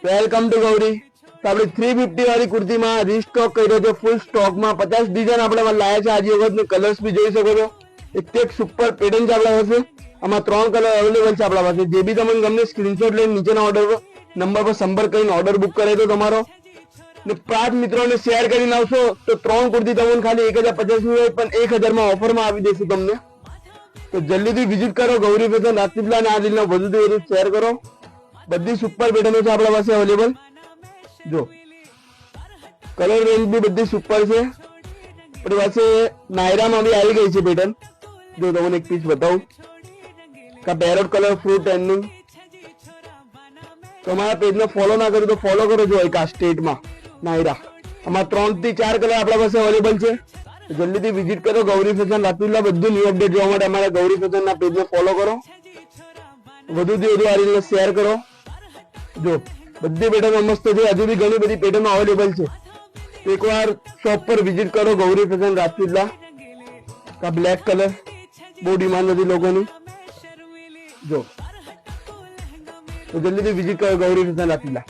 Welcome to Gauri. તો આપણે 350 વાળી કુર્તીમાં રીસ્ટોક કર્યો છે ફૂલ સ્ટોકમાં. 50 ડિઝાઇન આપણે લાયા છે આજે વખત. કલર્સ બી જોઈ શકો છો. એક સુપર પેટર્ન છે આપણા પાસે. આમાં 3 કલર અવેલેબલ છે આપણા પાસે. જે બી તમને ગમે સ્ક્રીનશોટ લઈને નીચેના ઓર્ડર નંબર પર સંપર્ક કરીને ઓર્ડર બુક કરાવી દો તમારો. ને 5 મિત્રોને શેર કરીને આવશો તો 3 કુર્તી તમને ખાલી 1050 ની હોય પણ 1000 માં ઓફરમાં આવી દેશું તમને. તો જલ્દીથી વિઝિટ કરો ગૌરી ફેશન રાજપીપળા અને આ રીલના વધુથી વધુ શેર કરો. બધી સુપર પેટર્નો છે આપણા પાસે અવેલેબલ. જો કલર રેન્જ બી બધી સુપર છે. આપણી પાસે નાયરામાં બી આવી ગઈ છે પેટર્ન. જો તમને એક પીસ બતાવું. કા પેરોટ કલર ફ્રૂટ એન્ડિંગ. તો અમારા પેજને ફોલો ના કરો તો ફોલો કરો. જો એક આ સ્ટેટમાં નાયરા. આમાં 3 થી 4 કલર આપણા પાસે અવેલેબલ છે. જલ્દીથી વિઝિટ કરો ગૌરી ફેશન રાજપીપળા. બધું ન્યુ અપડેટ જોવા માટે અમારા ગૌરી ફેશનના પેજને ફોલો કરો. વધુથી વધુ આ રીતના શેર કરો. જો બધી પેટર્નો મસ્ત છે. હજુ બી ઘણી બધી પેટર્નો અવેલેબલ છે. એકવાર શોપ પર વિઝિટ કરો ગૌરી ફેશન રાજપીપળા. કા બ્લેક કલર બહુ ડિમાન્ડ હતી લોકોની. જો તો જલ્દીથી વિઝિટ કરો ગૌરી ફેશન રાજપીપળા.